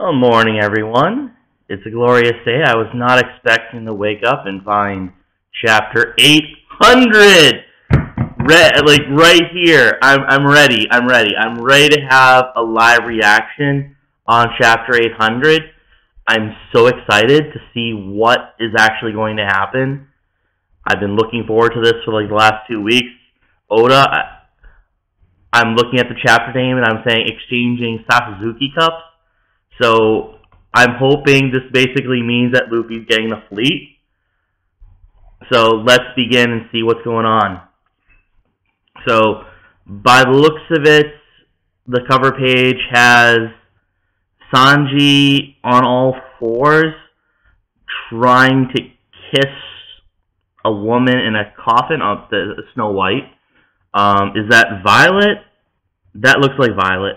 Good morning, everyone. It's a glorious day. I was not expecting to wake up and find chapter 800 right here. I'm ready. I'm ready to have a live reaction on chapter 800. I'm so excited to see what is actually going to happen. I've been looking forward to this for the last 2 weeks. Oda, I'm looking at the chapter name and I'm saying exchanging Sakazuki cups. So I'm hoping this basically means that Luffy's getting the fleet. So let's begin and see what's going on. So by the looks of it, the cover page has Sanji on all fours trying to kiss a woman in a coffin of the Snow White. Is that Violet? That looks like Violet.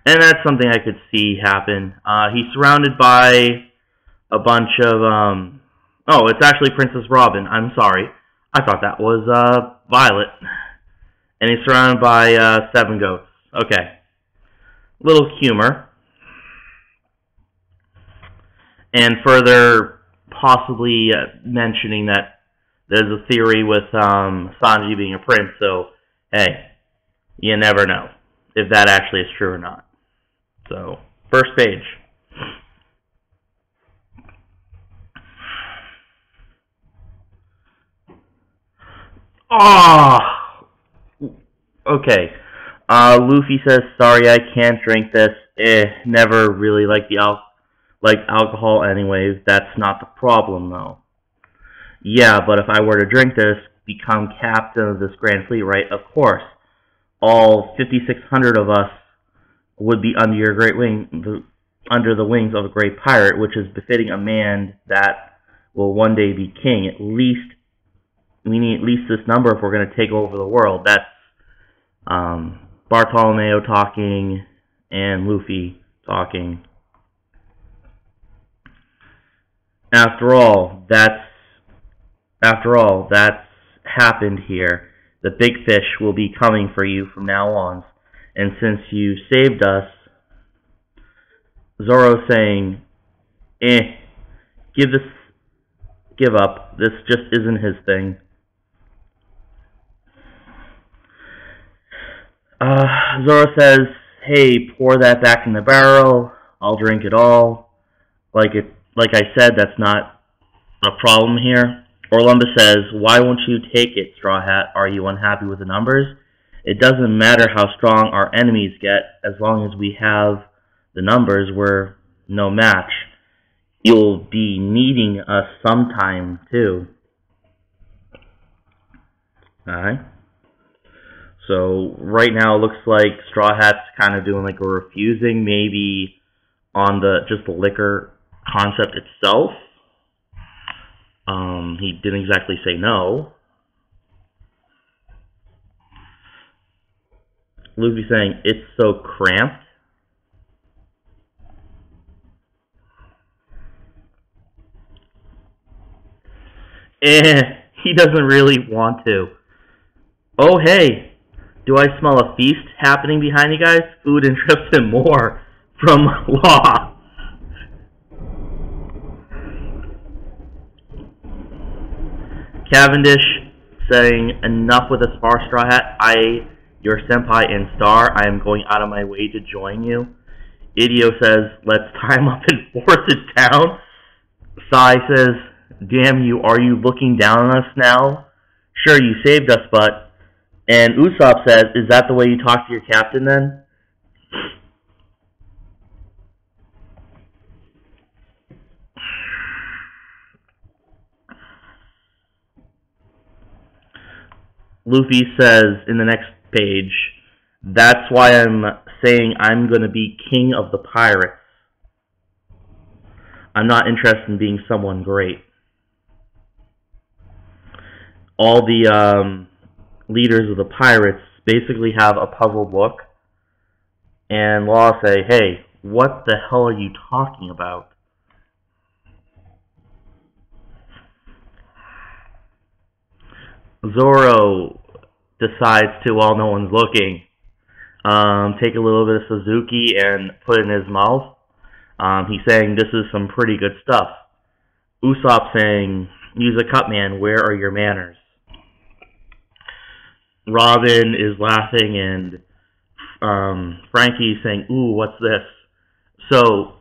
And that's something I could see happen. He's surrounded by a bunch of, oh, it's actually Princess Robin. I'm sorry. I thought that was Violet. And he's surrounded by 7 goats. Okay. Little humor. And further possibly mentioning that there's a theory with Sanji being a prince. So, hey, you never know if that actually is true or not. So, first page. Oh! Okay. Luffy says, sorry, I can't drink this. Never really liked alcohol anyways. That's not the problem, though. Yeah, but if I were to drink this, become captain of this grand fleet, right? Of course. All 5,600 of us would be under your great wing, under the wings of a great pirate, which is befitting a man that will one day be king. At least, we need at least this number if we're going to take over the world. That's Bartolomeo talking and Luffy talking. After all, that's happened here. The big fish will be coming for you from now on. And since you saved us, Zoro saying, give up. This just isn't his thing. Zoro says, hey, pour that back in the barrel. I'll drink it all. Like I said, that's not a problem here. Orlumba says, why won't you take it, Straw Hat? Are you unhappy with the numbers? It doesn't matter how strong our enemies get, as long as we have the numbers, we're no match. You'll be needing us sometime, too. Alright. So, right now it looks like Straw Hat's kind of doing a refusing, maybe on just the liquor concept itself. He didn't exactly say no. Luffy saying, it's so cramped. He doesn't really want to. Oh, hey, do I smell a feast happening behind you guys? Food interests him more from Law. Cavendish saying, enough with the spar, Straw Hat. Your senpai and star, I am going out of my way to join you. Idio says, let's tie him up and force it down. Sai says, damn you, are you looking down on us now? Sure, you saved us, but... And Usopp says, is that the way you talk to your captain then? Luffy says in the next page, that's why I'm saying I'm going to be king of the pirates. I'm not interested in being someone great. All the leaders of the pirates basically have a puzzled look. And Law say, hey, what the hell are you talking about? Zoro decides to, while no one's looking, take a little bit of Suzuki and put it in his mouth. He's saying this is some pretty good stuff. Usopp saying, use a cut, man, where are your manners? Robin is laughing, and Frankie's saying, ooh, what's this? So,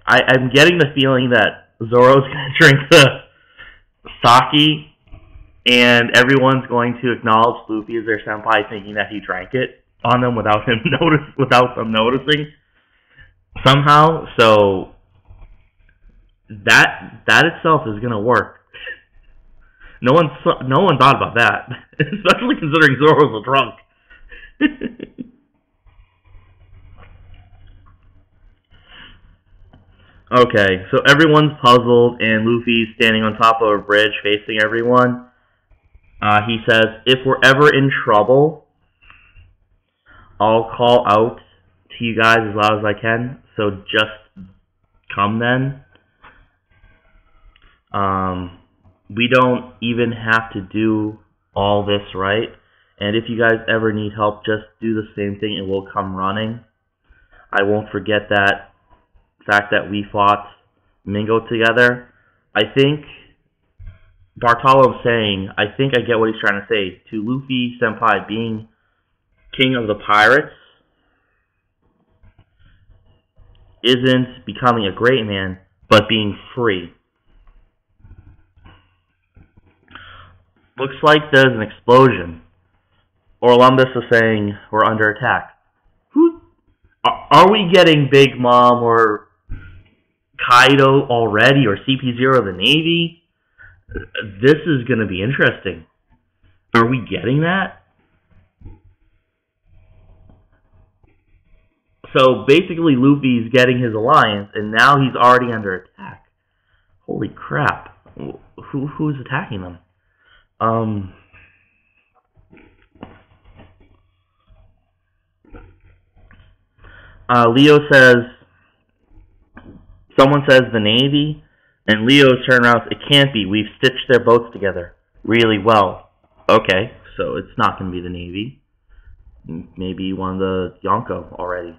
I'm getting the feeling that Zoro's going to drink the Saki, and everyone's going to acknowledge Luffy as their senpai, thinking that he drank it on them without them noticing somehow. So that itself is going to work. No one thought about that, especially considering Zoro's a drunk. Okay, so everyone's puzzled, and Luffy's standing on top of a bridge facing everyone. He says, if we're ever in trouble, I'll call out to you guys as loud as I can, so just come then. We don't even have to do all this, right? And if you guys ever need help, just do the same thing and we'll come running. I won't forget that fact that we fought Mingo together. I think Bartolo's saying, I think I get what he's trying to say. To Luffy Senpai, being king of the pirates isn't becoming a great man, but being free. Looks like there's an explosion. Orlumbus is saying we're under attack. Are we getting Big Mom or Kaido already, or CP0 of the Navy? This is going to be interesting. Are we getting that? So basically Luffy's getting his alliance, and now he's already under attack. Holy crap. Who's attacking them? Leo says, someone says the Navy, and Leo turns around, it can't be, we've stitched their boats together really well. Okay, so it's not going to be the Navy. Maybe one of the Yonko already.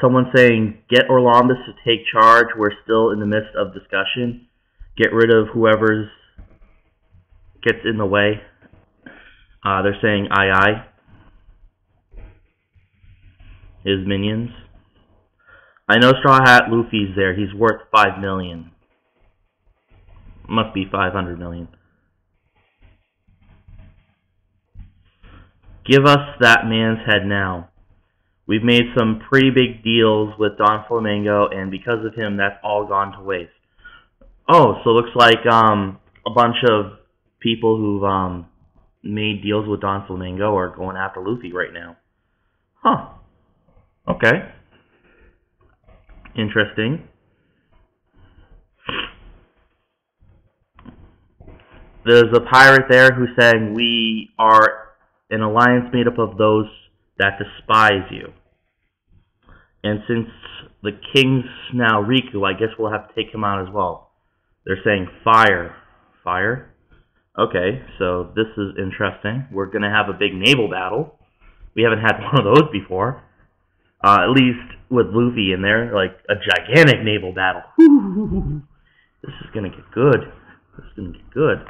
Someone saying, get Orlumbus to take charge, we're still in the midst of discussion. Get rid of whoever's gets in the way. They're saying, aye aye. His minions. I know Straw Hat Luffy's there, he's worth 5 million. Must be 500 million. Give us that man's head now. We've made some pretty big deals with Don Flamingo, and because of him, that's all gone to waste. Oh, so it looks like a bunch of people who've made deals with Don Flamingo are going after Luffy right now. Huh. Okay. Interesting. There's a pirate there who's saying, we are an alliance made up of those that despise you. And since the king's now Riku, I guess we'll have to take him out as well. They're saying fire. Fire? Okay, so this is interesting. We're going to have a big naval battle. We haven't had one of those before. At least with Luffy in there, like a gigantic naval battle. Woo-hoo-hoo-hoo. This is going to get good. This is going to get good.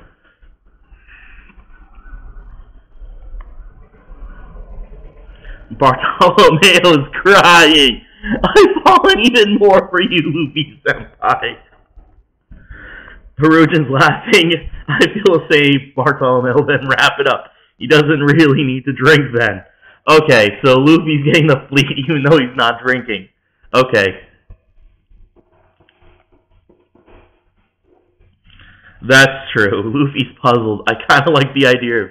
Bartolomeo's crying. I've fallen even more for you, Luffy-senpai. Harujin's laughing. I feel say Bartolomeo, then wrap it up. He doesn't really need to drink then. Okay, so Luffy's getting the fleet even though he's not drinking. Okay. That's true. Luffy's puzzled. I kind of like the idea of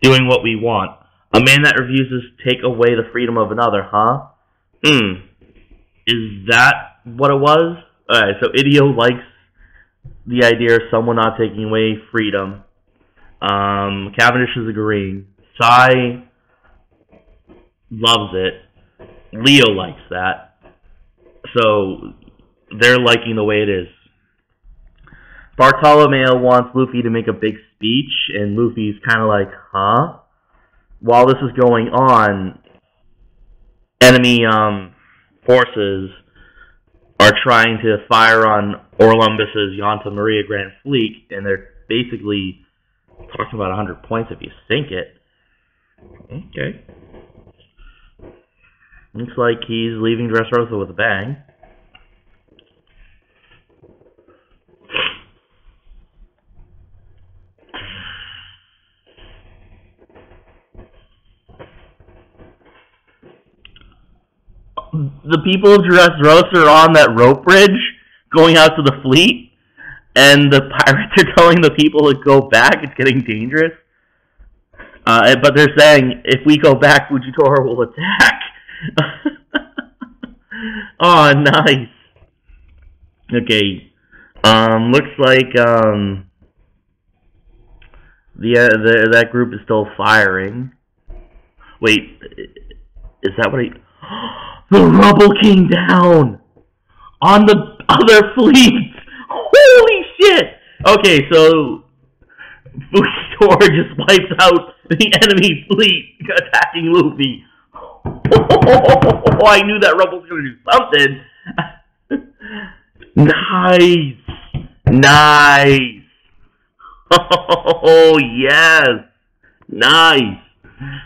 doing what we want. A man that refuses to take away the freedom of another, huh? Is that what it was? Alright, so Idio likes the idea of someone not taking away freedom. Cavendish is agreeing. Sai loves it. Leo likes that. So they're liking the way it is. Bartolomeo wants Luffy to make a big speech, and Luffy's kind of like, huh? while this is going on, enemy forces are trying to fire on Orlumbus's Yanta Maria Grand Fleet, and they're basically talking about 100 points if you sink it. Okay. Looks like he's leaving Dressrosa with a bang. The people of Dressrosa are on that rope bridge going out to the fleet, and the pirates are telling the people to go back. It's getting dangerous. But they're saying, if we go back, Fujitora will attack. Oh, nice. Okay. Looks like that group is still firing. Wait, is that what the rubble came down on the other fleet. Holy shit! Okay, so Fujitora just wipes out the enemy fleet attacking Luffy. Oh, I knew that rubble was going to do something. Nice. Oh, yes. Nice.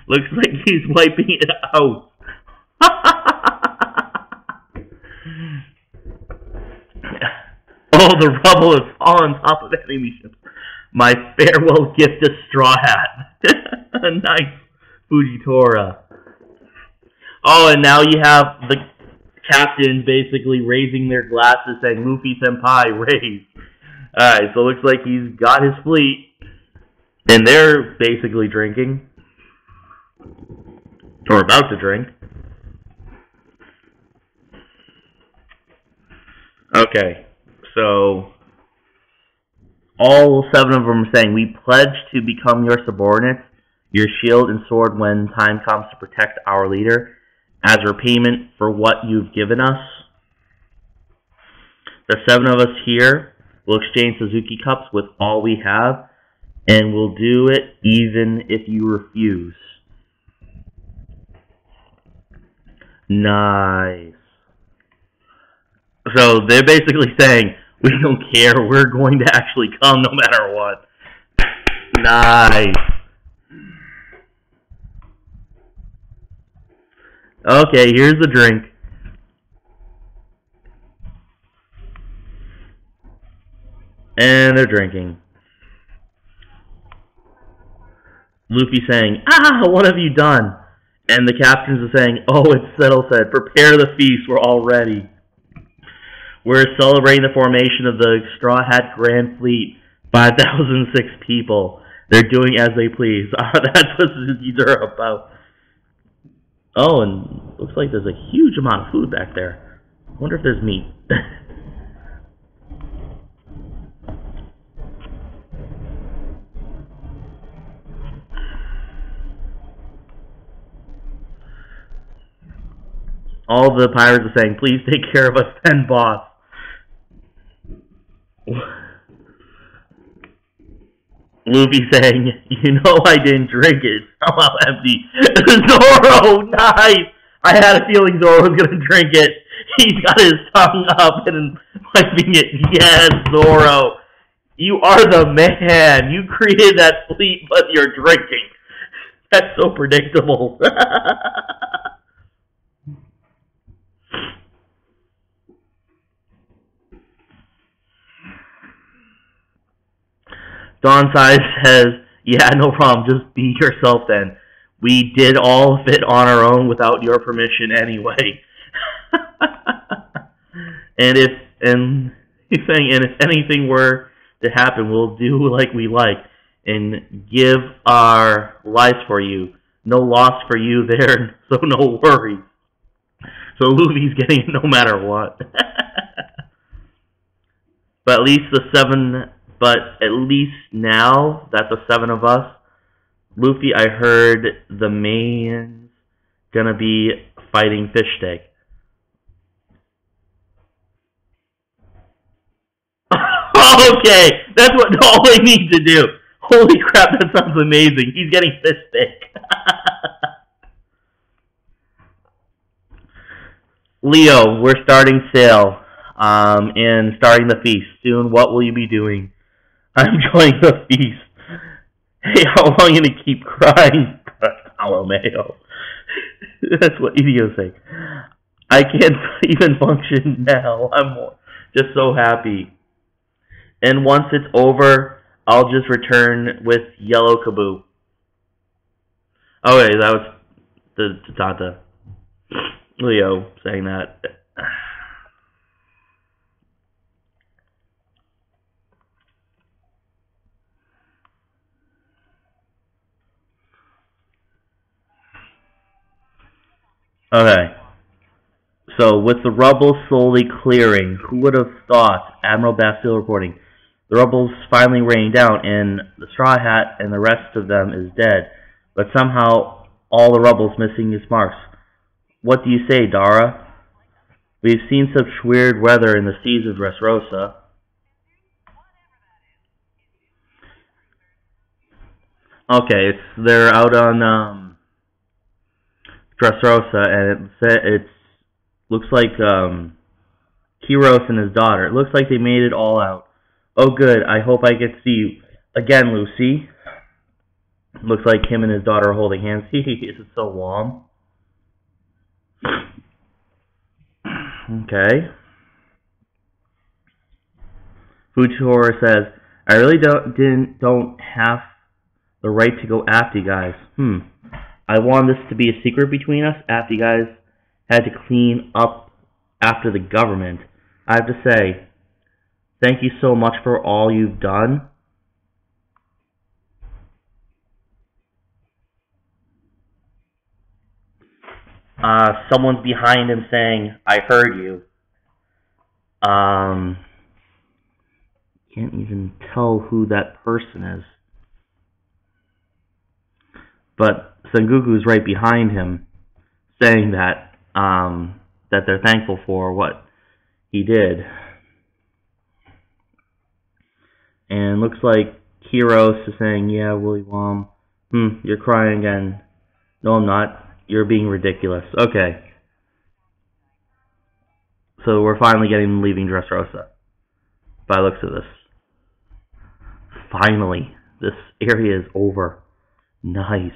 Looks like he's wiping it out. Oh, the rubble has fallen on top of enemy ships. My farewell gift to Straw Hat. Nice, Fujitora. Oh, and now you have the captain basically raising their glasses saying, Luffy Senpai, raise. Alright, so it looks like he's got his fleet, and they're basically drinking. Or about to drink. Okay, so all 7 of them are saying, we pledge to become your subordinates, your shield and sword when time comes to protect our leader, as repayment for what you've given us. The 7 of us here will exchange Suzuki Cups with all we have, and we'll do it even if you refuse. Nice. So they're basically saying, we don't care, we're going to actually come no matter what. Nice. Okay, here's the drink. And they're drinking. Luffy saying, what have you done? And the captains are saying, it's settled said, prepare the feast, we're all ready. We're celebrating the formation of the Straw Hat Grand Fleet, 5,006 people. They're doing as they please. That's what these are about. Oh, and looks like there's a huge amount of food back there. I wonder if there's meat. All the pirates are saying, please take care of us, then boss. Luffy saying, I didn't drink it. Somehow empty. Zoro, nice! I had a feeling Zoro was going to drink it. He's got his tongue up and wiping it. Yes, Zoro. You are the man. You created that fleet, but you're drinking. That's so predictable. Dawn Size says, yeah, no problem, just be yourself then. We did all of it on our own without your permission anyway. and he's saying, and if anything were to happen, we'll do like we like and give our lives for you. No loss for you there, so no worries. So Luffy's getting it no matter what. But at least now that the 7 of us, Luffy, I heard the man's gonna be fighting Fish Steak. Okay, that's all they need to do. Holy crap, that sounds amazing. He's getting Fish Steak. Leo, we're starting sail, and starting the feast soon. What will you be doing? I'm enjoying the feast. Hey, how long are you gonna keep crying, Bartolomeo? That's what Idio's saying. I can't even function now. I'm just so happy. And once it's over, I'll just return with Yellow Kaboo. Okay, that was the Tata. Leo saying that. Okay. So, with the rubble slowly clearing, who would have thought? Admiral Bastille reporting. The rubble's finally raining down, and the Straw Hat and the rest of them is dead. But somehow, all the rubble's missing its marks. What do you say, Dara? We've seen such weird weather in the seas of Dressrosa. Okay, they're out on Dressrosa, and it looks like Kiros and his daughter. It looks like they made it all out. Oh, good. I hope I get to see you again, Lucy. Looks like him and his daughter are holding hands. Is it so warm? Okay. Fujitora says, I really don't have the right to go after you guys. I want this to be a secret between us after you guys had to clean up after the government. I have to say, thank you so much for all you've done. Someone's behind him saying, I heard you. Can't even tell who that person is. But Sengoku's right behind him, saying that that they're thankful for what he did. And looks like Kiros is saying, yeah, Willy Wom. You're crying again. No, I'm not. You're being ridiculous. Okay. So we're finally leaving Dressrosa. By the looks of this. Finally. This area is over. Nice.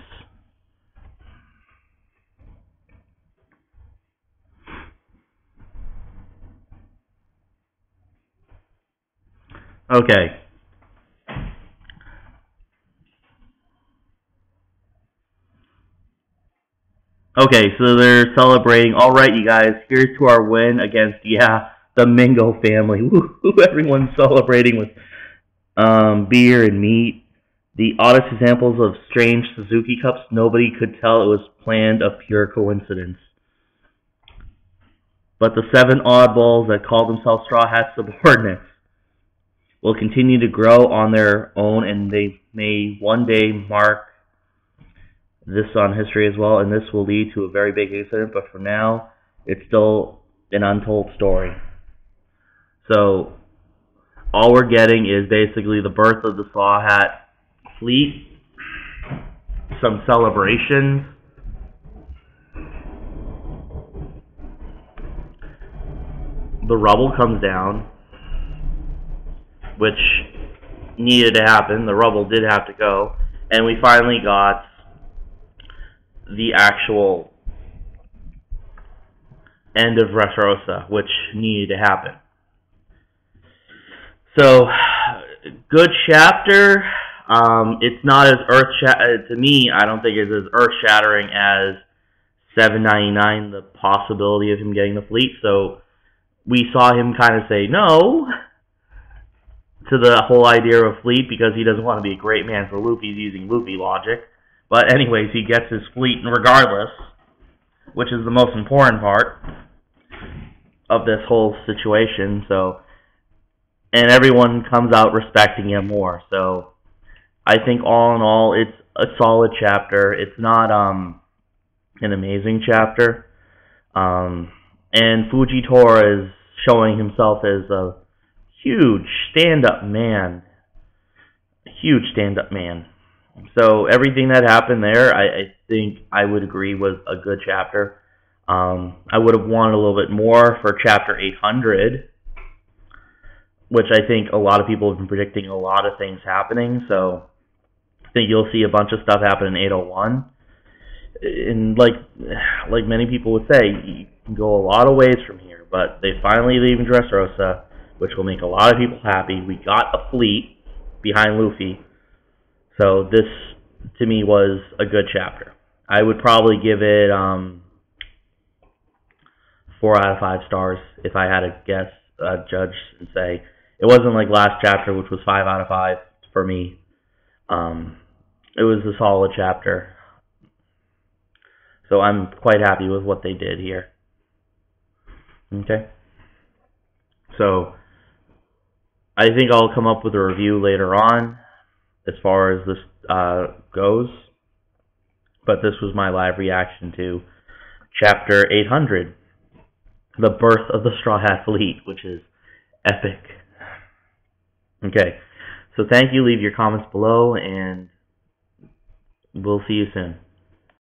Okay. Okay, so they're celebrating. All right, you guys, here's to our win against, the Mingo family. Woo-hoo, everyone's celebrating with beer and meat. The oddest examples of strange Suzuki cups, nobody could tell it was planned of pure coincidence. But the 7 oddballs that call themselves Straw Hat subordinates will continue to grow on their own, and they may one day mark this on history as well, and this will lead to a very big incident, but for now, it's still an untold story. So, all we're getting is basically the birth of the Straw Hat fleet, some celebrations, the rubble comes down, which needed to happen. The rubble did have to go, and we finally got the actual end of Dressrosa, which needed to happen. So, good chapter. It's not as to me, I don't think it's as earth-shattering as 799, the possibility of him getting the fleet. So, we saw him kind of say no to the whole idea of fleet because he doesn't want to be a great man for Luffy. He's using Luffy logic. But anyways, he gets his fleet regardless, which is the most important part of this whole situation. So, and everyone comes out respecting him more. So, I think all in all, it's a solid chapter. It's not an amazing chapter. And Fujitora is showing himself as a huge stand-up man. Huge stand-up man. So everything that happened there, I think I would agree was a good chapter. I would have wanted a little bit more for Chapter 800, which I think a lot of people have been predicting a lot of things happening, so I think you'll see a bunch of stuff happen in 801. And like many people would say, you can go a lot of ways from here, but they finally leave in Dressrosa, which will make a lot of people happy. We got a fleet behind Luffy, so this, to me, was a good chapter. I would probably give it 4 out of 5 stars if I had to guess, judge, and say. It wasn't like last chapter, which was 5 out of 5 for me. It was a solid chapter. So I'm quite happy with what they did here. Okay? So I think I'll come up with a review later on as far as this goes. But this was my live reaction to Chapter 800, The Birth of the Straw Hat Fleet, which is epic. Okay, so thank you. Leave your comments below, and we'll see you soon.